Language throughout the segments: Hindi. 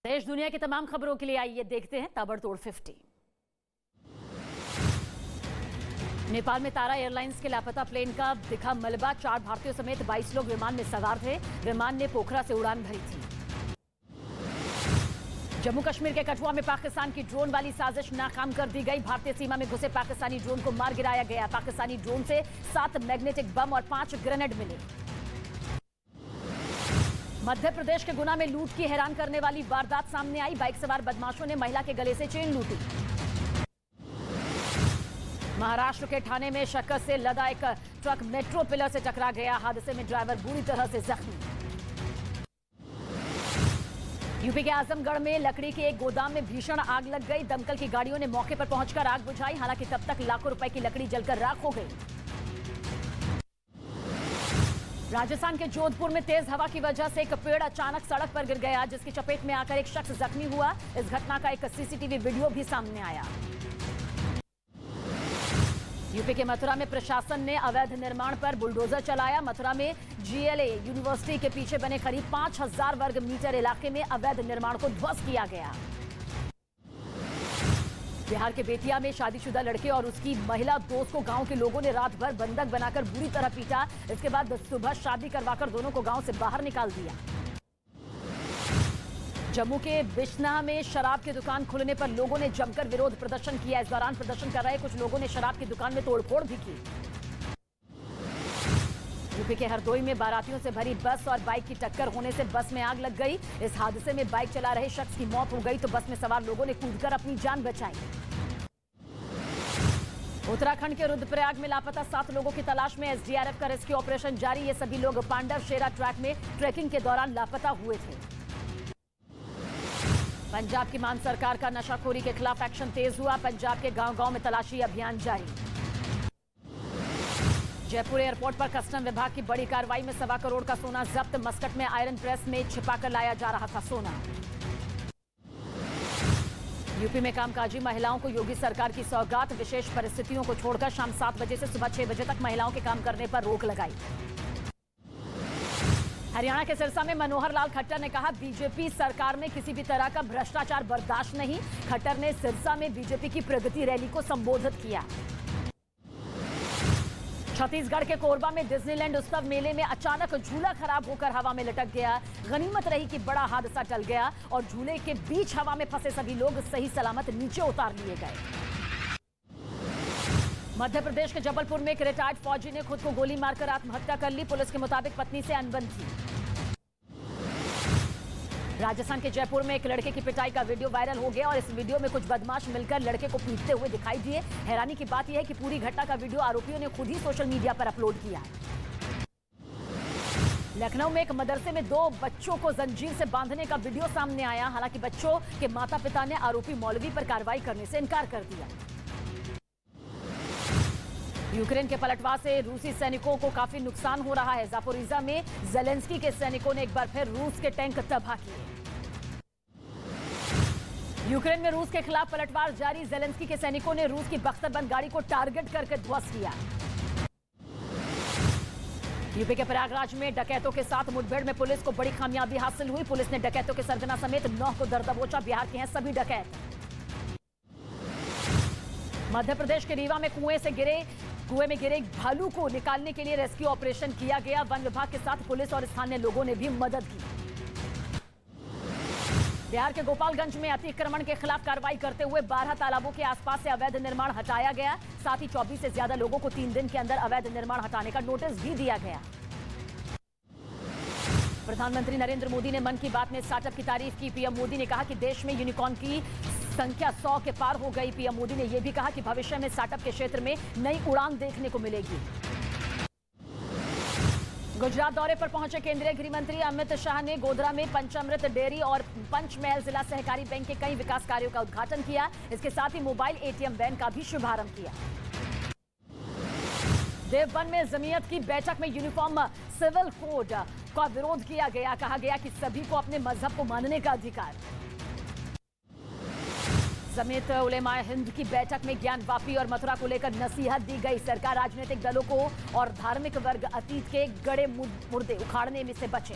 देश दुनिया की तमाम खबरों के लिए आइए देखते हैं ताबड़तोड़ 50। नेपाल में तारा एयरलाइंस के लापता प्लेन का दिखा मलबा। 4 भारतीयों समेत 22 लोग विमान में सवार थे। विमान ने पोखरा से उड़ान भरी थी। जम्मू कश्मीर के कठुआ में पाकिस्तान की ड्रोन वाली साजिश नाकाम कर दी गई। भारतीय सीमा में घुसे पाकिस्तानी ड्रोन को मार गिराया गया। पाकिस्तानी ड्रोन से 7 मैग्नेटिक बम और 5 ग्रेनेड मिले। मध्य प्रदेश के गुना में लूट की हैरान करने वाली वारदात सामने आई। बाइक सवार बदमाशों ने महिला के गले से चेन लूटी। महाराष्ट्र के ठाणे में शक्कर से लदा एक ट्रक मेट्रो पिलर से टकरा गया। हादसे में ड्राइवर बुरी तरह से जख्मी। यूपी के आजमगढ़ में लकड़ी के एक गोदाम में भीषण आग लग गई। दमकल की गाड़ियों ने मौके पर पहुंचकर आग बुझाई। हालांकि तब तक लाखों रुपए की लकड़ी जलकर राख हो गई। राजस्थान के जोधपुर में तेज हवा की वजह से एक पेड़ अचानक सड़क पर गिर गया, जिसकी चपेट में आकर एक शख्स जख्मी हुआ। इस घटना का एक सीसीटीवी वीडियो भी सामने आया। यूपी के मथुरा में प्रशासन ने अवैध निर्माण पर बुलडोजर चलाया। मथुरा में जीएलए यूनिवर्सिटी के पीछे बने करीब 5000 वर्ग मीटर इलाके में अवैध निर्माण को ध्वस्त किया गया। बिहार के बेतिया में शादीशुदा लड़के और उसकी महिला दोस्त को गांव के लोगों ने रात भर बंधक बनाकर बुरी तरह पीटा। इसके बाद सुबह शादी करवाकर दोनों को गांव से बाहर निकाल दिया। जम्मू के बिश्नाह में शराब की दुकान खुलने पर लोगों ने जमकर विरोध प्रदर्शन किया। इस दौरान प्रदर्शन कर रहे कुछ लोगों ने शराब की दुकान में तोड़फोड़ भी की। यूपी के हरदोई में बारातियों से भरी बस और बाइक की टक्कर होने से बस में आग लग गई। इस हादसे में बाइक चला रहे शख्स की मौत हो गई तो बस में सवार लोगों ने कूदकर अपनी जान बचाई। उत्तराखंड के रुद्रप्रयाग में लापता 7 लोगों की तलाश में एसडीआरएफ का रेस्क्यू ऑपरेशन जारी। ये सभी लोग पांडव शेरा ट्रैक में ट्रैकिंग के दौरान लापता हुए थे। पंजाब की मान सरकार का नशाखोरी के खिलाफ एक्शन तेज हुआ। पंजाब के गांव-गांव में तलाशी अभियान जारी। जयपुर एयरपोर्ट पर कस्टम विभाग की बड़ी कार्रवाई में 1.25 करोड़ का सोना जब्त। मस्कट में आयरन प्रेस में छिपाकर लाया जा रहा था सोना। यूपी में कामकाजी महिलाओं को योगी सरकार की सौगात। विशेष परिस्थितियों को छोड़कर शाम 7 बजे से सुबह 6 बजे तक महिलाओं के काम करने पर रोक लगाई। हरियाणा के सिरसा में मनोहर लाल खट्टर ने कहा, बीजेपी सरकार में किसी भी तरह का भ्रष्टाचार बर्दाश्त नहीं। खट्टर ने सिरसा में बीजेपी की प्रगति रैली को संबोधित किया। छत्तीसगढ़ के कोरबा में डिज्नीलैंड उत्सव मेले में अचानक झूला खराब होकर हवा में लटक गया। गनीमत रही कि बड़ा हादसा टल गया और झूले के बीच हवा में फंसे सभी लोग सही सलामत नीचे उतार लिए गए। मध्य प्रदेश के जबलपुर में एक रिटायर्ड फौजी ने खुद को गोली मारकर आत्महत्या कर ली। पुलिस के मुताबिक पत्नी से अनबन थी। राजस्थान के जयपुर में एक लड़के की पिटाई का वीडियो वायरल हो गया और इस वीडियो में कुछ बदमाश मिलकर लड़के को पीटते हुए दिखाई दिए। हैरानी की बात यह है कि पूरी घटना का वीडियो आरोपियों ने खुद ही सोशल मीडिया पर अपलोड किया। लखनऊ में एक मदरसे में 2 बच्चों को जंजीर से बांधने का वीडियो सामने आया। हालांकि बच्चों के माता पिता ने आरोपी मौलवी पर कार्रवाई करने से इनकार कर दिया। यूक्रेन के पलटवार से रूसी सैनिकों को काफी नुकसान हो रहा है। जापोरिजा में जेलेंस्की के सैनिकों ने एक बार फिर रूस के टैंक तबाह किए। यूक्रेन में रूस के खिलाफ पलटवार जारी। जेलेंस्की के सैनिकों ने रूस की बख्तरबंद गाड़ी को टारगेट करके ध्वस्त किया। यूपी के प्रयागराज में डकैतों के साथ मुठभेड़ में पुलिस को बड़ी कामयाबी हासिल हुई। पुलिस ने डकैतों के सरगना समेत 9 को दर दबोचा। बिहार के हैं सभी डकैत। मध्य प्रदेश के रीवा में कुएं में गिरे भालू को निकालने के लिए रेस्क्यू ऑपरेशन किया गया। वन विभाग के साथ पुलिस और स्थानीय लोगों ने भी मदद की। बिहार के गोपालगंज में अतिक्रमण के खिलाफ कार्रवाई करते हुए 12 तालाबों के आसपास से अवैध निर्माण हटाया गया। साथ ही 24 से ज्यादा लोगों को 3 दिन के अंदर अवैध निर्माण हटाने का नोटिस भी दिया गया। प्रधानमंत्री नरेंद्र मोदी ने मन की बात में स्टार्टअप की तारीफ की। पीएम मोदी ने कहा कि देश में यूनिकॉर्न की संख्या 100 के पार हो गई। पीएम मोदी ने यह भी कहा कि भविष्य में स्टार्टअप के क्षेत्र में नई उड़ान देखने को मिलेगी। गुजरात दौरे पर पहुंचे केंद्रीय गृह मंत्री अमित शाह ने गोधरा में पंचामृत डेयरी और पंचमहल जिला सहकारी बैंक के कई विकास कार्यों का उद्घाटन किया। इसके साथ ही मोबाइल एटीएम वैन का भी शुभारंभ किया। देवबंद में जमीयत की बैठक में यूनिफॉर्म सिविल कोड का विरोध किया गया। कहा गया कि सभी को अपने मजहब को मानने का अधिकार। जमीयत उलेमा हिंद की बैठक में ज्ञान वापी और मथुरा को लेकर नसीहत दी गई। सरकार राजनीतिक दलों को और धार्मिक वर्ग अतीत के गड़े मुर्दे उखाड़ने में से बचे।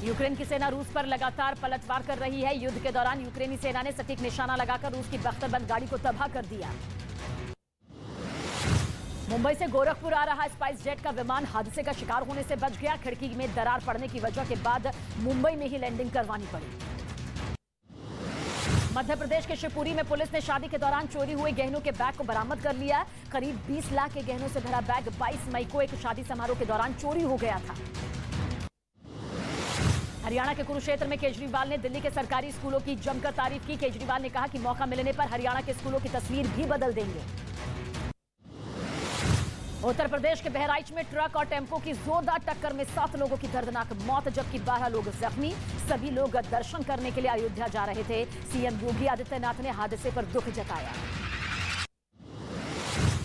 यूक्रेन की सेना रूस पर लगातार पलटवार कर रही है। युद्ध के दौरान यूक्रेनी सेना ने सटीक निशाना लगाकर रूस की बख्तरबंद गाड़ी को तबाह कर दिया। मुंबई से गोरखपुर आ रहा स्पाइस जेट का विमान हादसे का शिकार होने से बच गया। खिड़की में दरार पड़ने की वजह के बाद मुंबई में ही लैंडिंग करवानी पड़ी। मध्य प्रदेश के शिवपुरी में पुलिस ने शादी के दौरान चोरी हुए गहनों के बैग को बरामद कर लिया। करीब 20 लाख के गहनों से भरा बैग 22 मई को एक शादी समारोह के दौरान चोरी हो गया था। हरियाणा के कुरुक्षेत्र में केजरीवाल ने दिल्ली के सरकारी स्कूलों की जमकर तारीफ की। केजरीवाल ने कहा कि मौका मिलने पर हरियाणा के स्कूलों की तस्वीर भी बदल देंगे। उत्तर प्रदेश के बहराइच में ट्रक और टेम्पो की जोरदार टक्कर में 7 लोगों की दर्दनाक मौत, जबकि 12 लोग जख्मी। सभी लोग दर्शन करने के लिए अयोध्या जा रहे थे। सीएम योगी आदित्यनाथ ने हादसे पर दुख जताया।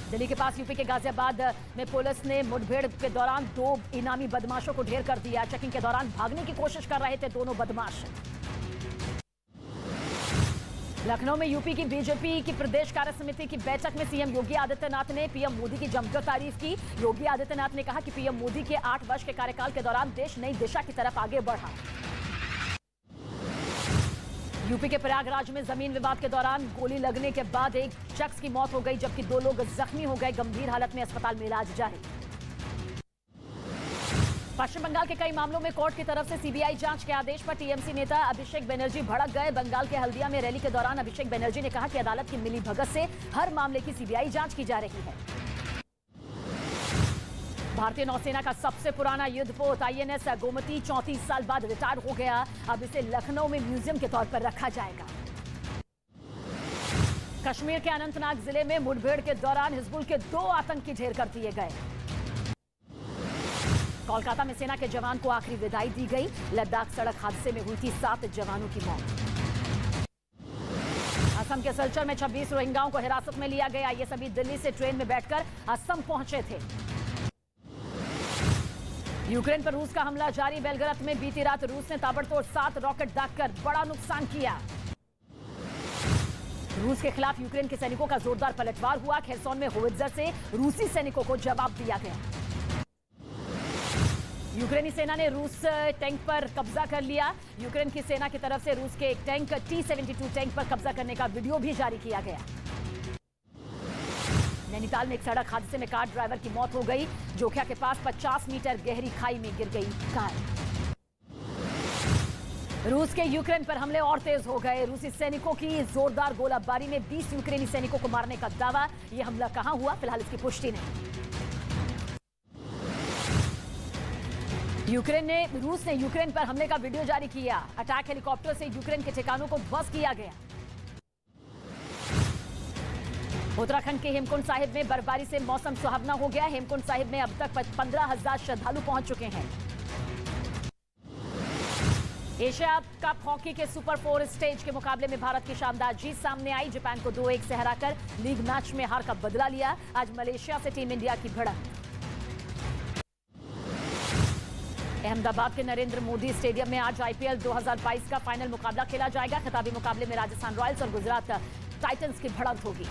दिल्ली के पास यूपी के गाजियाबाद में पुलिस ने मुठभेड़ के दौरान 2 इनामी बदमाशों को ढेर कर दिया। चेकिंग के दौरान भागने की कोशिश कर रहे थे दोनों बदमाश। लखनऊ में यूपी की बीजेपी की प्रदेश कार्य समिति की बैठक में सीएम योगी आदित्यनाथ ने पीएम मोदी की जमकर तारीफ की। योगी आदित्यनाथ ने कहा कि पीएम मोदी के 8 वर्ष के कार्यकाल के दौरान देश नई दिशा की तरफ आगे बढ़ा। यूपी के प्रयागराज में जमीन विवाद के दौरान गोली लगने के बाद एक शख्स की मौत हो गई, जबकि 2 लोग जख्मी हो गए। गंभीर हालत में अस्पताल में इलाज जारी। पश्चिम बंगाल के कई मामलों में कोर्ट की तरफ से सीबीआई जांच के आदेश पर टीएमसी नेता अभिषेक बनर्जी भड़क गए। बंगाल के हल्दिया में रैली के दौरान अभिषेक बनर्जी ने कहा कि अदालत की मिलीभगत से हर मामले की सीबीआई जांच की जा रही है। भारतीय नौसेना का सबसे पुराना युद्धपोत आईएनएस गोमती 34 साल बाद रिटायर हो गया। अब इसे लखनऊ में म्यूजियम के तौर पर रखा जाएगा। कश्मीर के अनंतनाग जिले में मुठभेड़ के दौरान हिजबुल के 2 आतंकी ढेर कर दिए गए। कोलकाता में सेना के जवान को आखिरी विदाई दी गई। लद्दाख सड़क हादसे में हुई थी 7 जवानों की मौत। असम के सिलचर में 26 रोहिंग्याओं को हिरासत में लिया गया। ये सभी दिल्ली से ट्रेन में बैठकर असम पहुंचे थे। यूक्रेन पर रूस का हमला जारी। बेलग्राद में बीती रात रूस ने ताबड़तोड़ 7 रॉकेट दागकर बड़ा नुकसान किया। रूस के खिलाफ यूक्रेन के सैनिकों का जोरदार पलटवार हुआ। खेरसोन में होवित्जर से रूसी सैनिकों को जवाब दिया गया। यूक्रेनी सेना ने रूस टैंक पर कब्जा कर लिया। यूक्रेन की सेना की तरफ से रूस के एक टैंक T-72 टैंक पर कब्जा करने का वीडियो भी जारी किया गया। नैनीताल में एक सड़क हादसे में कार ड्राइवर की मौत हो गई। जोखिया के पास 50 मीटर गहरी खाई में गिर गई कार। रूस के यूक्रेन पर हमले और तेज हो गए। रूसी सैनिकों की जोरदार गोलाबारी में 20 यूक्रेनी सैनिकों को मारने का दावा। यह हमला कहां हुआ, फिलहाल इसकी पुष्टि नहीं। रूस ने यूक्रेन पर हमले का वीडियो जारी किया। अटैक हेलीकॉप्टर से यूक्रेन के ठिकानों को ध्वस्त किया गया। उत्तराखंड के हेमकुंड साहिब में बर्फबारी से मौसम सुहावना हो गया। हेमकुंड साहिब में अब तक 15,000 श्रद्धालु पहुंच चुके हैं। एशिया कप हॉकी के सुपर 4 स्टेज के मुकाबले में भारत की शानदार जीत सामने आई। जापान को 2-1 से हराकर लीग मैच में हार का बदला लिया। आज मलेशिया से टीम इंडिया की भिड़ंत। अहमदाबाद के नरेंद्र मोदी स्टेडियम में आज आईपीएल 2022 का फाइनल मुकाबला खेला जाएगा। खिताबी मुकाबले में राजस्थान रॉयल्स और गुजरात टाइटंस की भिड़ंत होगी।